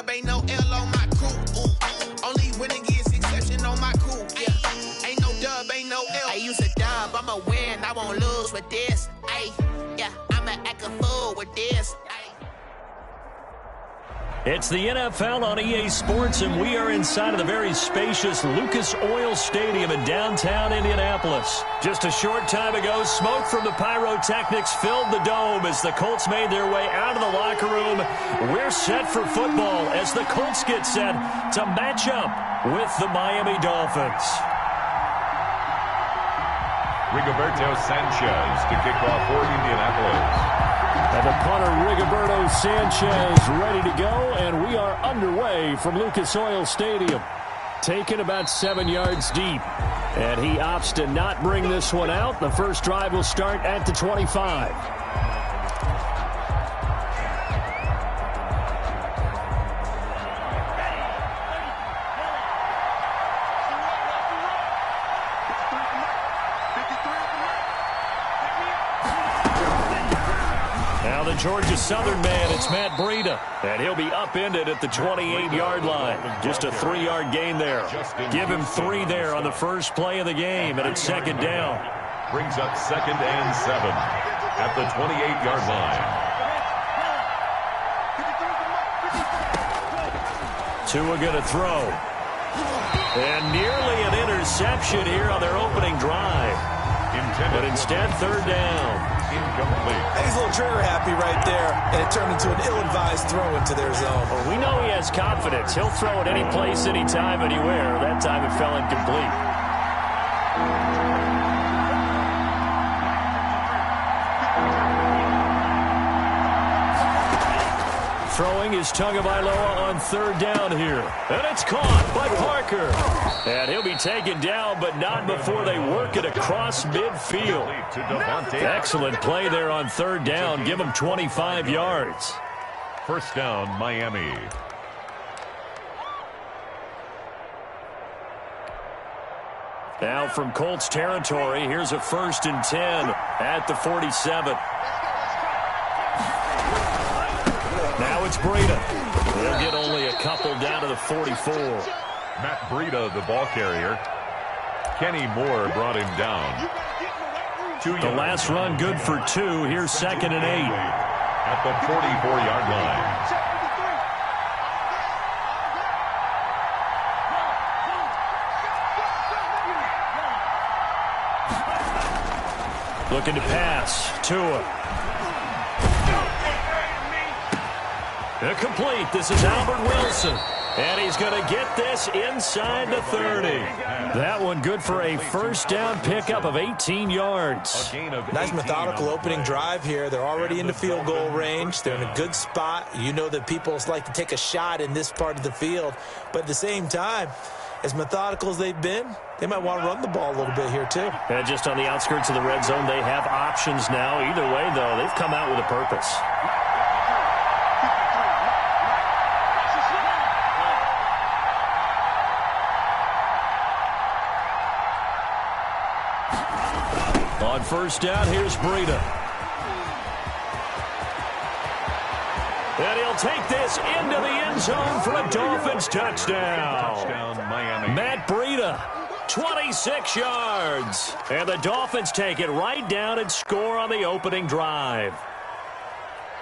dub, ain't no L on my coupe. Only winning is exception on my coupe. Yeah, ain't no dub, ain't no L. I use a dub, I'ma win, I won't lose with this. Ay, yeah, I'ma act a fool with this. It's the NFL on EA Sports, and we are inside of the very spacious Lucas Oil Stadium in downtown Indianapolis. Just a short time ago, smoke from the pyrotechnics filled the dome as the Colts made their way out of the locker room. We're set for football as the Colts get set to match up with the Miami Dolphins. Rigoberto Sanchez to kick off for Indianapolis. And the punter, Rigoberto Sanchez, ready to go, and we are underway from Lucas Oil Stadium. Taken about 7 yards deep, and he opts to not bring this one out. The first drive will start at the 25. Georgia Southern man, it's Matt Breida, and he'll be upended at the 28-yard line. Just a 3-yard gain there. Give him 3 there on the first play of the game, and it's second down. Brings up 2nd and 7 at the 28-yard line. Tua going to throw. And nearly an interception here on their opening drive. But instead, third down. Incomplete. He's a little trigger happy right there, and it turned into an ill-advised throw into their zone. Well, we know he has confidence. He'll throw it any place, anytime, anywhere. That time it fell incomplete. Throwing is Tagovailoa on third down here. And it's caught by Parker. And he'll be taken down, but not before they work it across midfield. Excellent play there on third down. Give them 25 yards. First down, Miami. Now from Colts territory, here's a 1st and 10 at the 47. Now it's Breida. They'll get only a couple down to the 44. Matt Breida, the ball carrier. Kenny Moore brought him down. The last run good for 2. Here's 2nd and 8. At the 44-yard line. Looking to pass. Tua. Complete. This is Albert Wilson. And he's going to get this inside the 30. That one good for a first down pickup of 18 yards. Nice methodical opening drive here. They're already in the field goal range. They're in a good spot. You know that people like to take a shot in this part of the field. But at the same time, as methodical as they've been, they might want to run the ball a little bit here too. And just on the outskirts of the red zone, they have options now. Either way, though, they've come out with a purpose. On first down, here's Breida. And he'll take this into the end zone for a Dolphins touchdown. Touchdown, Miami. Matt Breida, 26 yards. And the Dolphins take it right down and score on the opening drive.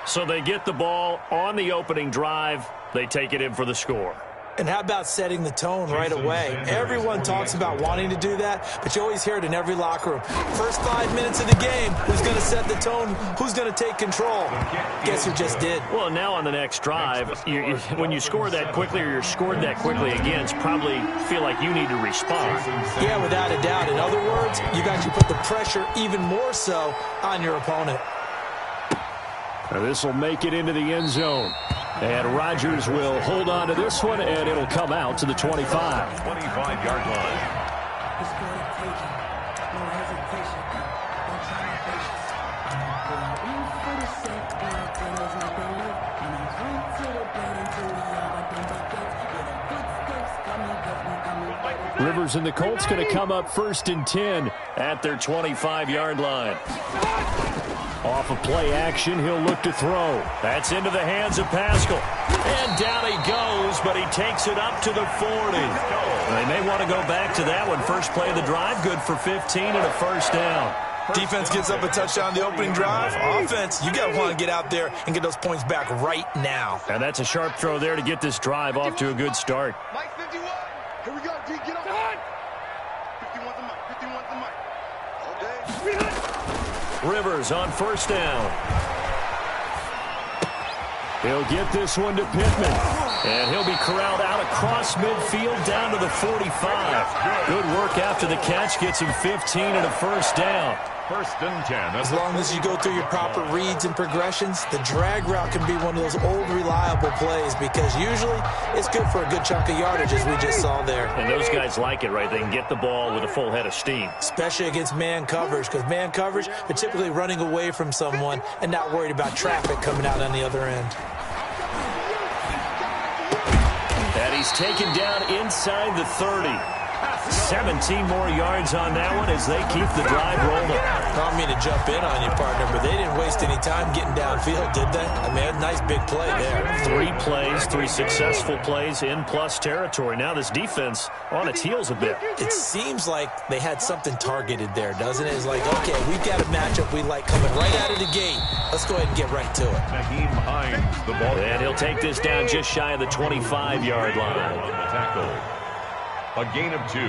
So they get the ball on the opening drive. They take it in for the score. And how about setting the tone right away? Everyone talks about wanting to do that, but you always hear it in every locker room. First 5 minutes of the game, who's going to set the tone? Who's going to take control? Guess who just did? Well, now on the next drive, when you score that quickly or you're scored that quickly again, it's probably feel like you need to respond. Yeah, without a doubt. In other words, you got to put the pressure even more so on your opponent. Now this will make it into the end zone. And Rodgers will hold on to this one, and it'll come out to the 25. 25-yard line. Rivers and the Colts going to come up 1st and 10 at their 25-yard line. Off of play action, he'll look to throw. That's into the hands of Pascal. And down he goes, but he takes it up to the 40. They may want to go back to that one. First play of the drive, good for 15 and a first down. Defense gets up a touchdown the opening drive. Offense, you got to want to get out there and get those points back right now. And that's a sharp throw there to get this drive off to a good start. Mike 51. Here we go, D. Get on. 51 the mic. 51 the mic. Okay. Rivers on first down. He'll get this one to Pittman. And he'll be corralled out across midfield down to the 45. Good work after the catch. Gets him 15 and a first down. First and 10. As long as you go through your proper reads and progressions, the drag route can be one of those old reliable plays because usually it's good for a good chunk of yardage as we just saw there. And those guys like it, right? They can get the ball with a full head of steam. Especially against man coverage because man coverage, they're typically running away from someone and not worried about traffic coming out on the other end. And he's taken down inside the 30. 17 more yards on that one as they keep the drive rolling. I don't mean to jump in on you, partner, but they didn't waste any time getting downfield, did they? I mean, a nice big play there. 3 plays, 3 successful plays in plus territory. Now this defense on its heels a bit. It seems like they had something targeted there, doesn't it? It's like, okay, we've got a matchup we like coming right out of the gate. Let's go ahead and get right to it. Naheem Hines, the ball. And he'll take this down just shy of the 25-yard line. Tackle. A gain of 2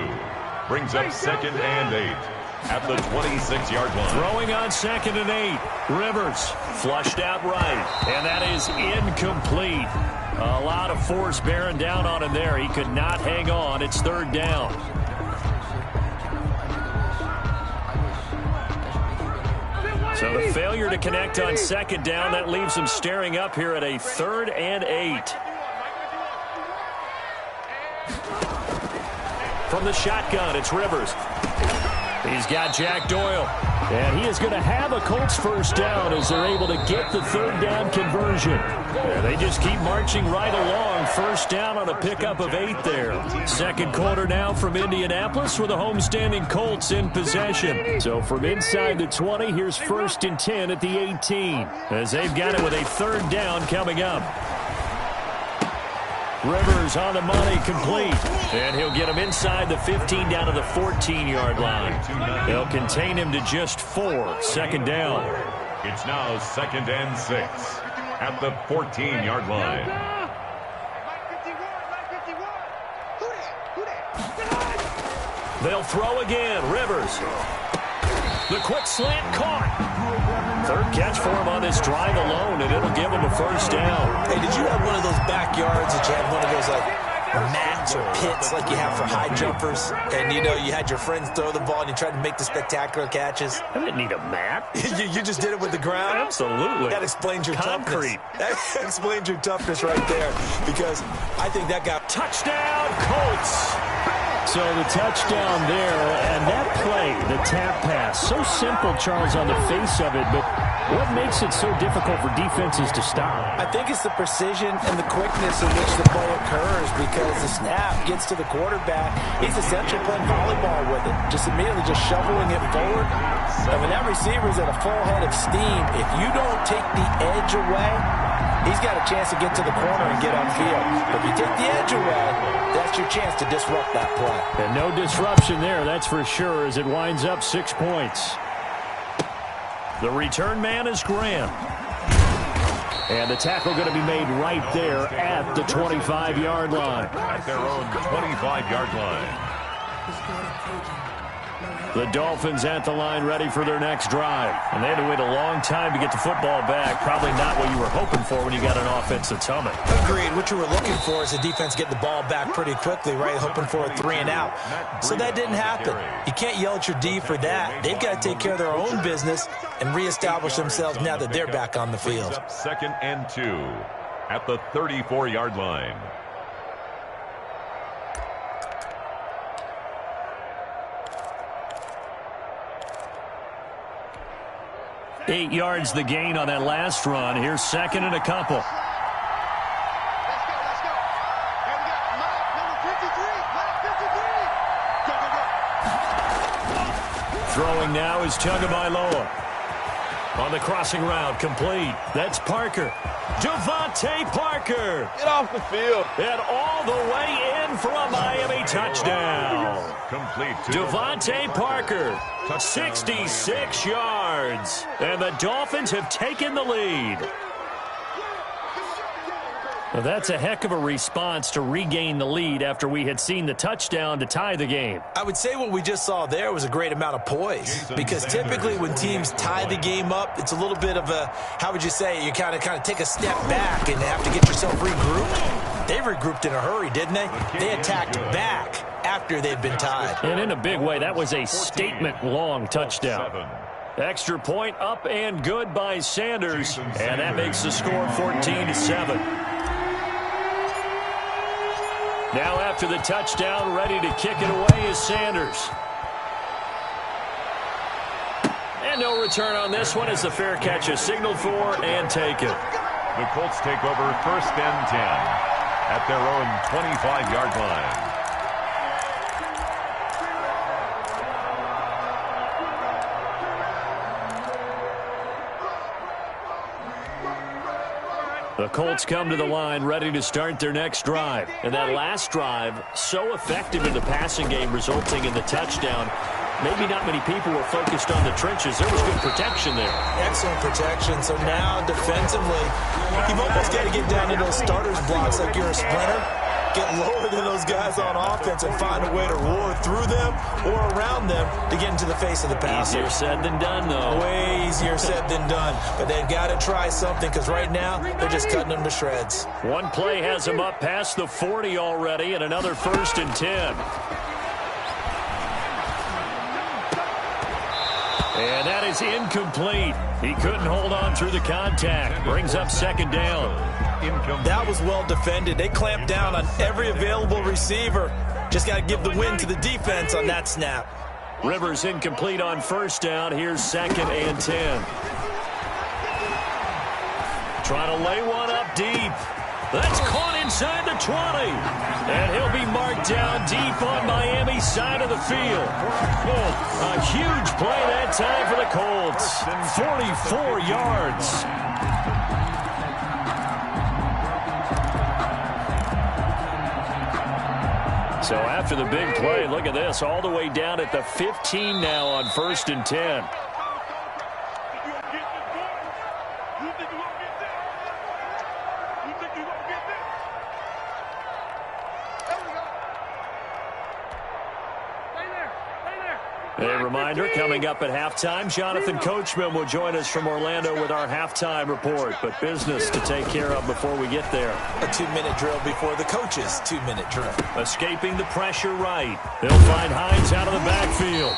brings up 2nd and 8 at the 26-yard line. Throwing on 2nd and 8. Rivers flushed out right, and that is incomplete. A lot of force bearing down on him there. He could not hang on. It's 3rd down. So the failure to connect on 2nd down, that leaves him staring up here at a 3rd and 8. From the shotgun, it's Rivers. He's got Jack Doyle. And he is going to have a Colts first down as they're able to get the 3rd down conversion. And they just keep marching right along. First down on a pickup of 8 there. Second quarter now from Indianapolis with the homestanding Colts in possession. So from inside the 20, here's 1st and 10 at the 18. As they've got it with a 3rd down coming up. Rivers on the money, complete. And he'll get him inside the 15 down to the 14-yard line. They'll contain him to just 4. 2nd down. It's now 2nd and 6 at the 14-yard line. They'll throw again. Rivers. The quick slant caught. 3rd catch for him on this drive alone, and it'll give him a first down. Hey, did you have one of those backyards that you had one of those like mats or pits like you have for high jumpers? And, you know, you had your friends throw the ball and you tried to make the spectacular catches? I didn't need a mat. you just did it with the ground? Absolutely. That explains your Concrete. toughness. That explains your toughness right there because I think that got... Touchdown, Colts. So the touchdown there, and that play, the tap pass, so simple, Charles, on the face of it, but what makes it so difficult for defenses to stop? I think it's the precision and the quickness in which the play occurs because the snap gets to the quarterback. He's essentially playing volleyball with it, just immediately just shoveling it forward. And when that receiver's at a full head of steam, if you don't take the edge away, he's got a chance to get to the corner and get upfield. But if you take the edge away, that's your chance to disrupt that play. And no disruption there, that's for sure, as it winds up 6 points. The return man is Graham. And the tackle going to be made right there at the 25-yard line. At their own 25-yard line. The Dolphins at the line ready for their next drive. And they had to wait a long time to get the football back. Probably not what you were hoping for when you got an offense that's humming. Agreed. What you were looking for is the defense get the ball back pretty quickly, right? Hoping for a 3 and out. So that didn't happen. You can't yell at your D for that. They've got to take care of their own business and reestablish themselves now that they're back on the field. 2nd and 2 at the 34-yard line. Eight yards the gain on that last run. Here's 2nd and a couple. Let's go. Here we go. Mike, number 53. Mike, 53. Go, go, go. Throwing now is Tagovailoa. On the crossing route, complete. That's Parker. Devontae Parker. Get off the field. And all the way in for a Miami touchdown. Complete to Devontae Parker, 66 yards. And the Dolphins have taken the lead. Well, that's a heck of a response to regain the lead after we had seen the touchdown to tie the game. I would say what we just saw there was a great amount of poise, because typically when teams tie the game up, it's a little bit of a, how would you say, you kind of take a step back and have to get yourself regrouped. They regrouped in a hurry, didn't they? They attacked back after they'd been tied. And in a big way, that was a statement-long touchdown. Extra point up and good by Sanders, and that makes the score 14-7. Now after the touchdown, ready to kick it away is Sanders. And no return on this one as the fair catch is signaled for and taken. The Colts take over 1st and 10 at their own 25-yard line. The Colts come to the line ready to start their next drive. And that last drive, so effective in the passing game, resulting in the touchdown. Maybe not many people were focused on the trenches. There was good protection there. Excellent protection. So now defensively, you've almost got to get down to those starters blocks like you're a sprinter. Get lower than those guys on offense and find a way to roar through them or around them to get into the face of the passer. Easier said than done, though. Way easier said than done. But they've got to try something, because right now they're just cutting them to shreds. One play has them up past the 40 already, and another 1st and 10. And that is incomplete. He couldn't hold on through the contact. Brings up 2nd down. That was well defended. They clamped down on every available receiver. Just got to give the win to the defense on that snap. Rivers incomplete on 1st down. Here's 2nd and 10. Trying to lay one up deep. That's caught inside the 20. And he'll be marked down deep on Miami's side of the field. A huge play that time for the Colts. 44 yards. So after the big play, look at this, all the way down at the 15 now on 1st and 10. A reminder, coming up at halftime, Jonathan Coachman will join us from Orlando with our halftime report. But business to take care of before we get there. A 2-minute drill before the coach's 2-minute drill. Escaping the pressure right. They'll find Hines out of the backfield.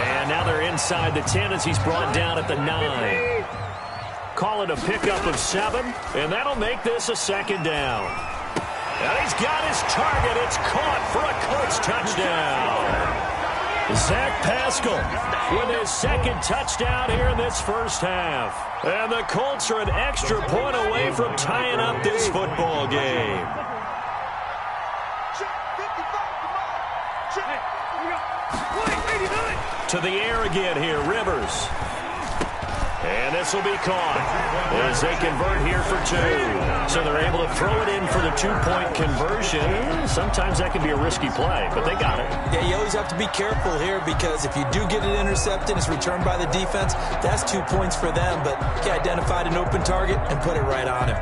And now they're inside the 10 as he's brought down at the 9. Call it a pickup of 7, and that'll make this a 2nd down. And he's got his target. It's caught for a Colts touchdown. Zach Pascal with his 2nd touchdown here in this 1st half. And the Colts are an extra point away from tying up this football game. To the air again here, Rivers. And this will be caught as they convert here for 2. So they're able to throw it in for the 2-point conversion. Sometimes that can be a risky play, but they got it. Yeah, you always have to be careful here, because if you do get it intercepted, it's returned by the defense, that's 2 points for them. But he identified an open target and put it right on him.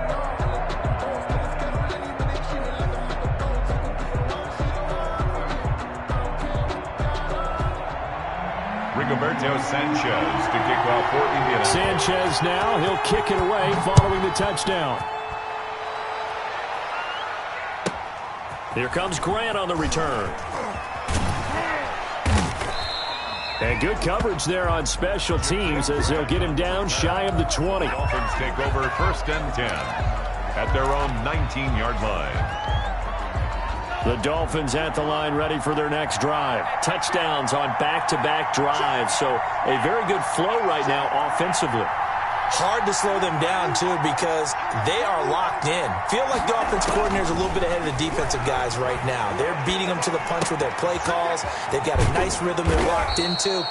Rigoberto Sanchez to kick off for Indiana. Sanchez now, he'll kick it away following the touchdown. Here comes Grant on the return. And good coverage there on special teams as they'll get him down shy of the 20. Dolphins take over 1st and 10 at their own 19-yard line. The Dolphins at the line ready for their next drive. Touchdowns on back-to-back drives. So a very good flow right now offensively. Hard to slow them down, too, because they are locked in. Feel like the offense coordinator is a little bit ahead of the defensive guys right now. They're beating them to the punch with their play calls. They've got a nice rhythm they're locked into.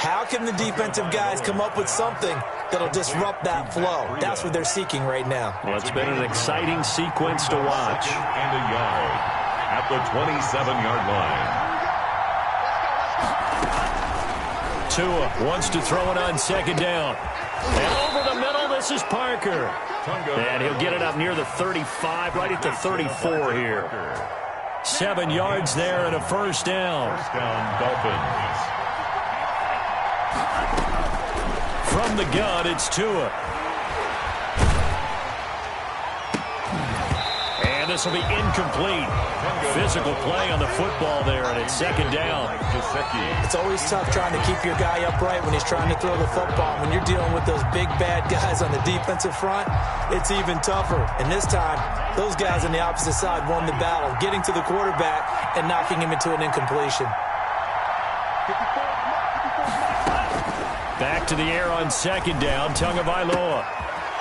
How can the defensive guys come up with something that'll disrupt that flow? That's what they're seeking right now. Well, it's been an exciting sequence to watch. And a yard at the 27-yard line. Tua wants to throw it on second down. And over the middle, this is Parker. And he'll get it up near the 35, right at the 34 here. 7 yards there and a first down. First down, Dolphins. From the gun, it's Tua. And this will be incomplete. Physical play on the football there, and it's second down. It's always tough trying to keep your guy upright when he's trying to throw the football. When you're dealing with those big, bad guys on the defensive front, it's even tougher. And this time, those guys on the opposite side won the battle, getting to the quarterback and knocking him into an incompletion. Back to the air on second down, Tagovailoa.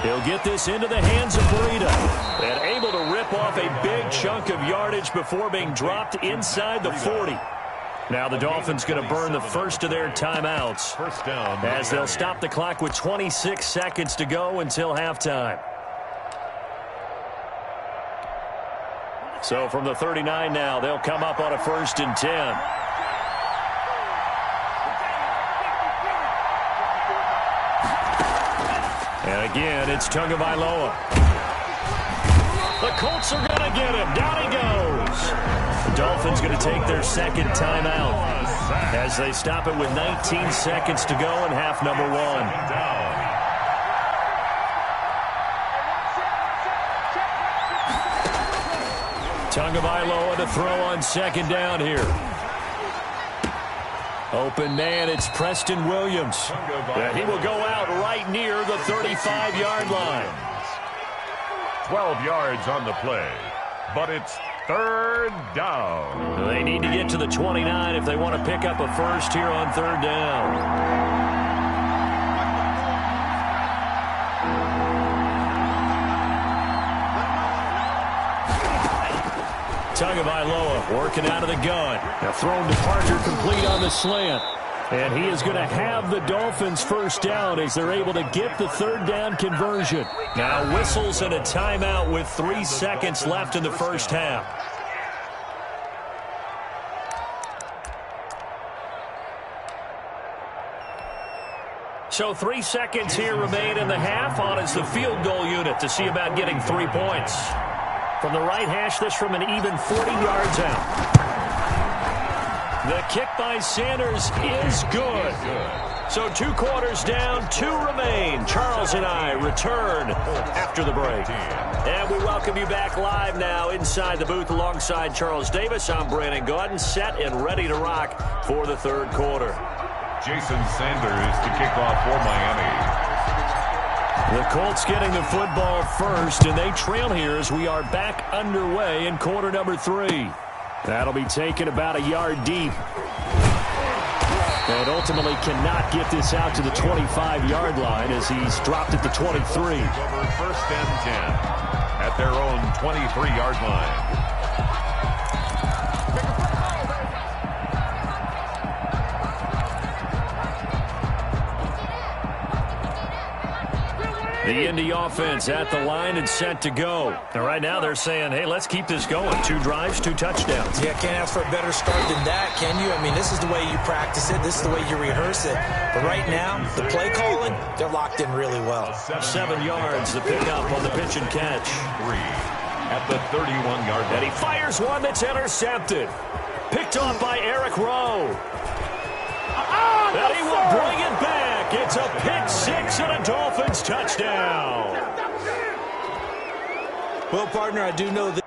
He'll get this into the hands of Burita. And able to rip off a big chunk of yardage before being dropped inside the 40. Now the Dolphins going to burn the first of their timeouts First down, as they'll stop the clock with 26 seconds to go until halftime. So from the 39 now, they'll come up on a 1st and 10. And again, it's Tagovailoa. The Colts are going to get him. Down he goes. The Dolphins going to take their second timeout as they stop it with 19 seconds to go in half number 1. Tagovailoa to throw on second down here. Open man, it's Preston Williams. And he will go out right near the 35-yard line. 12 yards on the play, but it's third down. They need to get to the 29 if they want to pick up a first here on third down. Tagovailoa working out of the gun. Now thrown to Parker, complete on the slant. And he is going to have the Dolphins first down as they're able to get the third down conversion. Now whistles and a timeout with 3 seconds left in the first half. So 3 seconds here remain in the half. On is the field goal unit to see about getting 3 points. From the right hash, this from an even 40 yards out. The kick by Sanders is good. So 2 quarters down, 2 remain. Charles and I return after the break. And we welcome you back live now inside the booth alongside Charles Davis. I'm Brandon Gordon, set and ready to rock for the third quarter. Jason Sanders to kick off for Miami. The Colts getting the football first, and they trail here as we are back underway in quarter number 3. That'll be taken about a yard deep. And ultimately cannot get this out to the 25-yard line as he's dropped at the 23. Over first and 10 at their own 23-yard line. The Indy offense at the line and set to go. And right now they're saying, hey, let's keep this going. 2 drives, 2 touchdowns. Yeah, can't ask for a better start than that, can you? I mean, this is the way you practice it. This is the way you rehearse it. But right now, the play calling, they're locked in really well. 7 yards, the pickup on the pitch and catch. 3 at the 31-yard line. And he fires one that's intercepted. Picked off by Eric Rowe. And he will bring it back. It's a pick 6 and a Dolphins touchdown. Well, partner, I do know that.